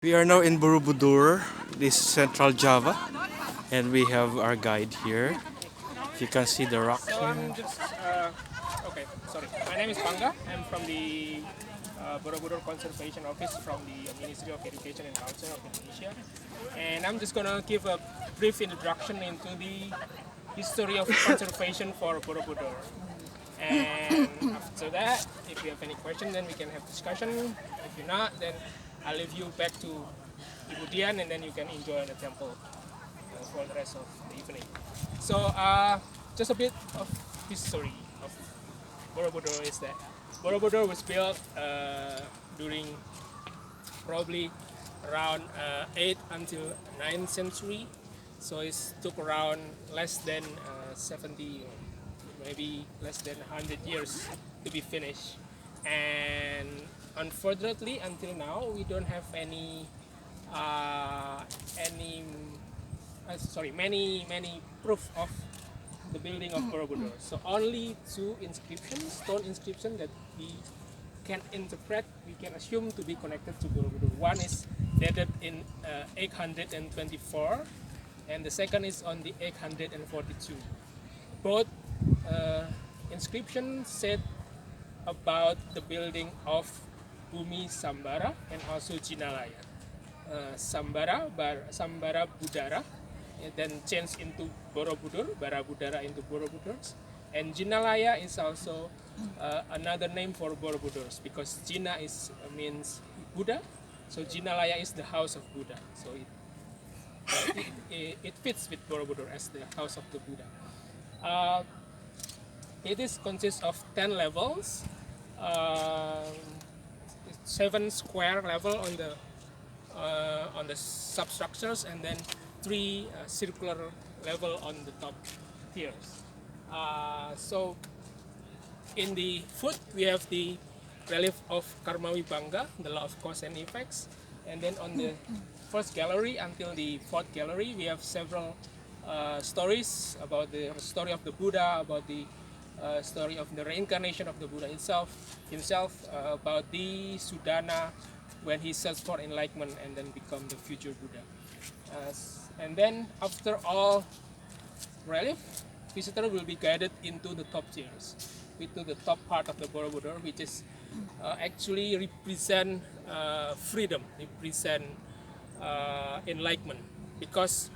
We are now in Borobudur, this is Central Java, and we have our guide here. You can see the rock So here. I'm just okay. Sorry, my name is Pangga. I'm from the Borobudur Conservation Office from the Ministry of Education and Culture of Indonesia, and I'm just gonna give a brief introduction into the history of conservation for Borobudur. And after that, if you have any question, then we can have discussion. If you're not, then I'll leave you back to Ibu Dian, and then you can enjoy the temple for the rest of the evening. So, just a bit of history of Borobudur is that Borobudur was built during probably around 8th until 9th century. So it took around less than 70, maybe less than 100 years to be finished. And unfortunately, until now, we don't have uh, any many proof of the building of Borobudur. So only two inscriptions, stone inscription that we can interpret, we can assume to be connected to Borobudur. One is dated in 824, and the second is on the 842. Both inscriptions said about the building of Bumi Sambara and also Jinalaya. Sambara Budara, then changed into Borobudur, Barabudara into Borobudur. And Jinalaya is also another name for Borobudur because Jina means Buddha, so Jinalaya is the house of Buddha. So it fits with Borobudur as the house of the Buddha. It consists of 10 levels, 7 square level on the substructures, and then 3 circular level on the top tiers. So in the foot we have the relief of Karma Vibhanga, the law of cause and effects, and then on the first gallery until the fourth gallery we have several stories about the story of the Buddha, about the story of the reincarnation of the Buddha himself, about the Sudana when he searched for enlightenment and then become the future Buddha. And then after all relief, visitor will be guided into the top tiers, into the top part of the Borobudur, which is actually represent freedom, represent enlightenment, because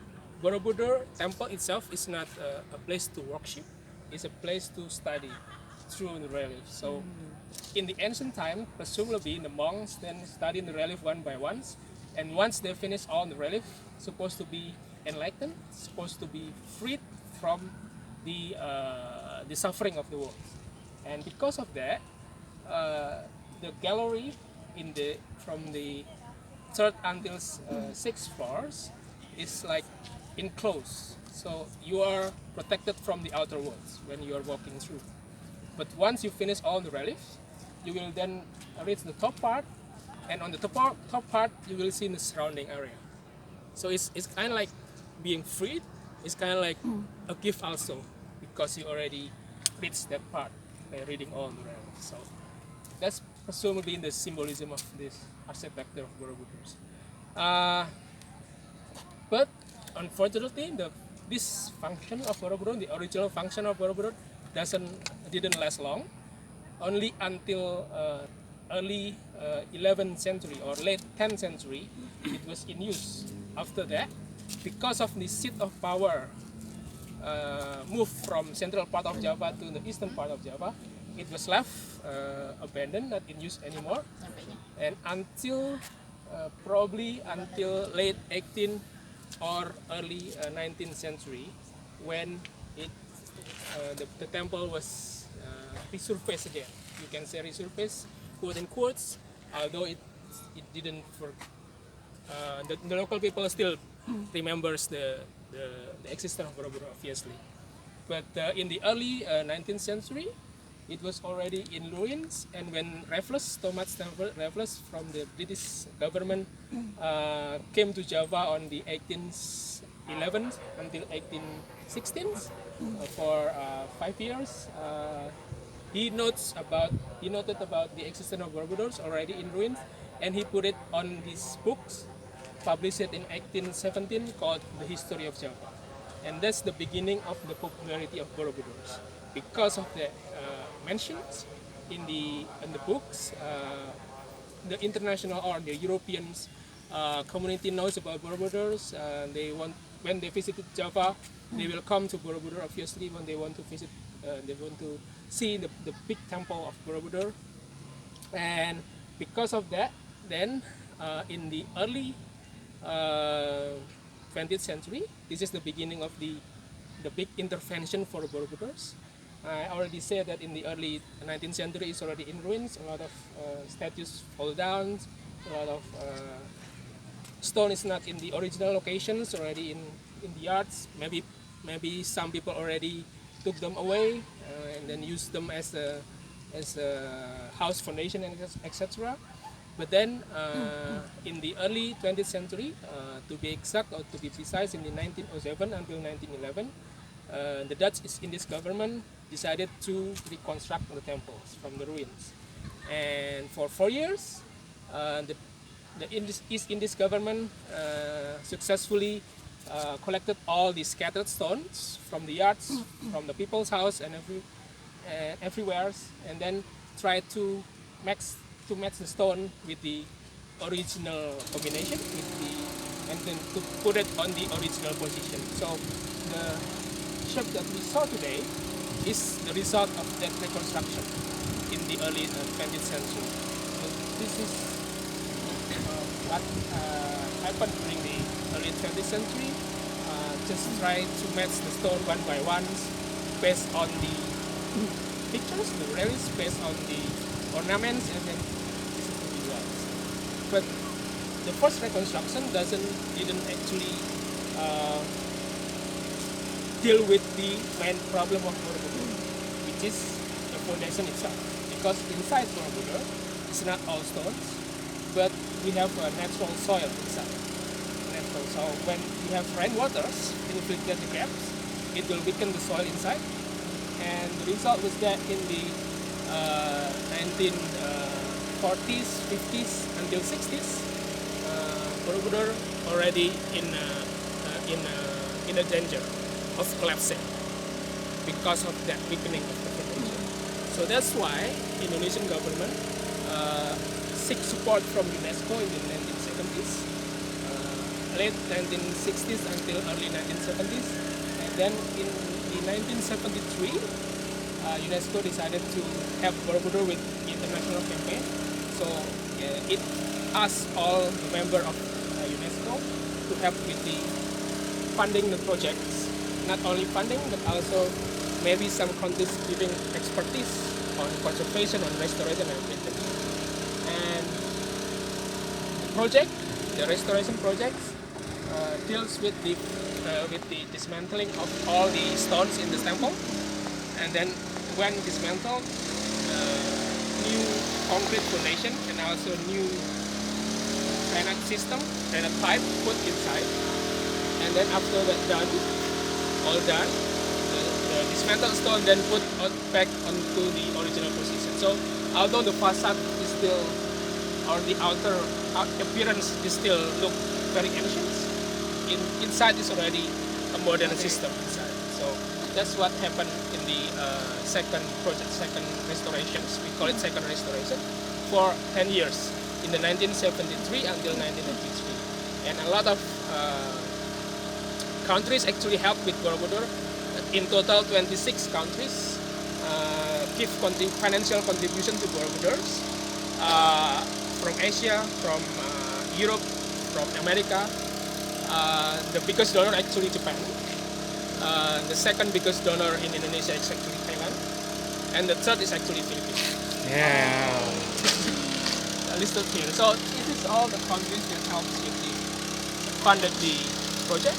Borobudur temple itself is not a place to worship, it's a place to study through the relief. So in the ancient time, presumably the monks then study the relief one by one, and once they finish all the relief, supposed to be enlightened, supposed to be freed from the suffering of the world. And because of that, the gallery from the third until sixth floors is like enclosed, so you are protected from the outer world when you are walking through. But once you finish all the reliefs, you will then reach the top part, and on the top part you will see the surrounding area. So it's kind of like being freed. It's kind of like a gift also, because you already reached that part by reading all the reliefs. So that's presumably the symbolism of this architecture of Borobudur. But unfortunately, this function of Borobudur, the original function of Borobudur, didn't last long. Only until early 11th century or late 10th century, it was in use. After that, because of the seat of power moved from central part of Java to the eastern part of Java, it was left abandoned, not in use anymore. And until probably until late 18th or early 19th century, when the temple was resurfaced again. You can say resurfaced, quote in quotes, although it didn't. The local people still remembers the existence of Borobudur, obviously. But in the early 19th century, it was already in ruins, and when Thomas Raffles from the British government came to Java on the 1811 until 1816 for 5 years, he noted about the existence of Borobudur already in ruins, and he put it on his books published it in 1817 called The History of Java. And that's the beginning of the popularity of Borobudur. Because of the mentions in the books, the international or the Europeans community knows about Borobudur. When they visited Java, they will come to Borobudur. Obviously, when they want to visit, they want to see the big temple of Borobudur. And because of that, then in the early 20th century, this is the beginning of the big intervention for Borobudurs. I already said that in the early 19th century it's already in ruins. A lot of statues fall down. A lot of stone is not in the original locations, already in the yards. Maybe some people already took them away and then used them as a house foundation and etc. But then in the early 20th century, to be exact or to be precise, in the 1907 until 1911, the Dutch East Indies government decided to reconstruct the temples from the ruins. And for 4 years, the East Indies government successfully collected all the scattered stones from the yards, from the people's house and everywhere, and then tried to match the stone with the original combination, and then to put it on the original position. So the shape that we saw today is the result of that reconstruction in the early 20th century. So this is what happened during the early 20th century. Just try to match the stone one by one based on the pictures, the reliefs, based on the ornaments, and then this is the results. But the first reconstruction didn't actually deal with the main problem of Borobudur, which is the foundation itself. Because inside Borobudur, it's not all stones, but we have a natural soil inside. So when you have rainwaters infiltrate the gaps, it will weaken the soil inside. And the result was that in the 1940s, 50s until 60s, Borobudur already in a danger of collapsing because of that weakening of the foundation. So that's why Indonesian government seek support from UNESCO in the 1970s, late 1960s until early 1970s, and then in the 1973, UNESCO decided to help Borobudur with international campaign. So it asked all the members of UNESCO to help with the funding the projects. Not only funding, but also maybe some countries giving expertise on conservation, on restoration, and maintenance. And the restoration projects deals with the dismantling of all the stones in the temple, and then when dismantled, new concrete foundation and also new drainage pipe put inside, and then after that all done, the dismantled stone then put back onto the original position. So although the facade is still, or the outer appearance is still look very ancient, inside is already a modern system inside. So that's what happened in the second restorations. We call it second restoration for 10 years, in the 1973 until 1993. And a lot of countries actually helped with Borobudur. In total, 26 countries give financial contribution to Borobudur, from Asia, from Europe, from America. The biggest donor actually Japan. The second biggest donor in Indonesia is actually Thailand, and the third is actually Philippines. Yeah. Listed here. So it is all the countries that helped with funded the project.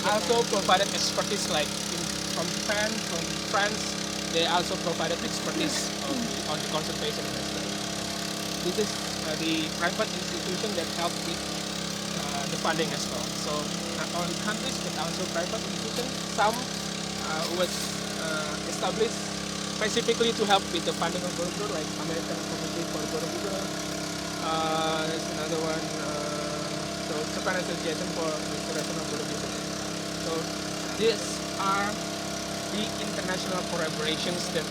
Also provided expertise from Japan, from France. They also provided expertise on the conservation and restoration. This is the private institution that helped with the funding as well. So not only countries but also private institutions. Some was established specifically to help with the funding of Borobudur, like American Committee for Borobudur. There's another one, Japan Association for Restoration of Borobudur. So these are the international collaborations that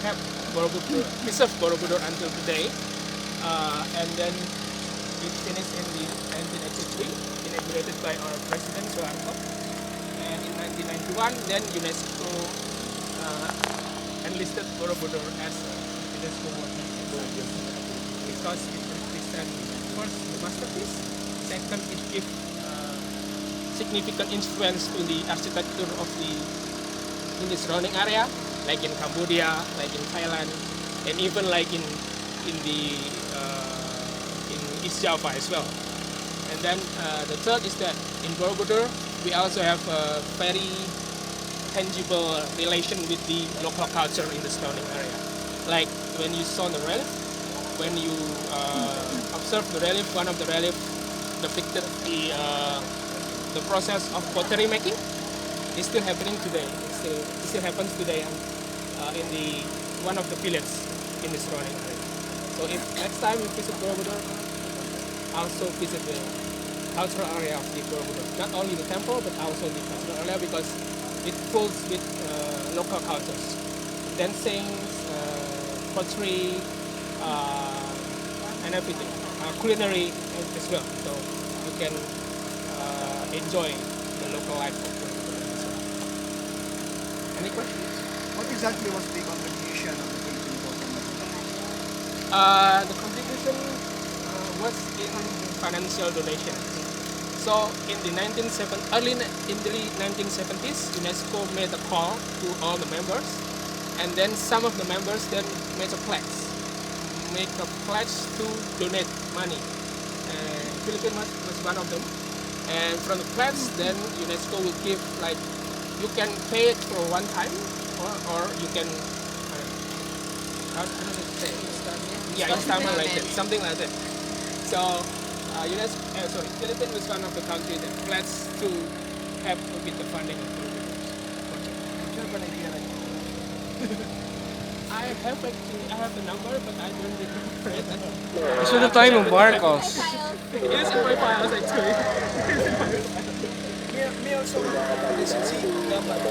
have Borobudur, preserved Borobudur until today. And then it finished in the 1983, inaugurated by our President Soeharto. And in 1991, then UNESCO enlisted Borobudur as a UNESCO World Heritage because it represents first the masterpiece, second it gives significant influence to the architecture of in the surrounding area, like in Cambodia, like in Thailand, and even like in East Java as well. And then the third is that in Borobudur we also have a very tangible relation with the local culture in the surrounding area. Like when you saw the relief, when you observe the relief, one of the relief depicted the process of pottery making. It's still happening today. It still happens today in one of the villages in the surrounding area. So if next time you visit Borobudur, also visit the cultural area of the Borobudur. Not only the temple, but also the cultural area because it pulls with local cultures, dancing, pottery, and everything, culinary as well. So you can enjoy the local life of Borobudur as well. Any questions? What exactly was the contribution of the Philippine government? The contribution was in financial donation. So in the early 1970s, UNESCO made a call to all the members, and then some of the members then made a pledge to donate money. Philippines was one of them, and from the pledge, then UNESCO will give like you can pay it for one time, or you can how does it say? Installment like that, something like that. So. Philippines was one of the countries that pledged to help with the funding of Borobudur project. Do you have an idea like I have the number, but I don't remember it. Gusto na tayo mag-Marcos. It is in my files actually. may also listen see dapat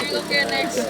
You're looking next.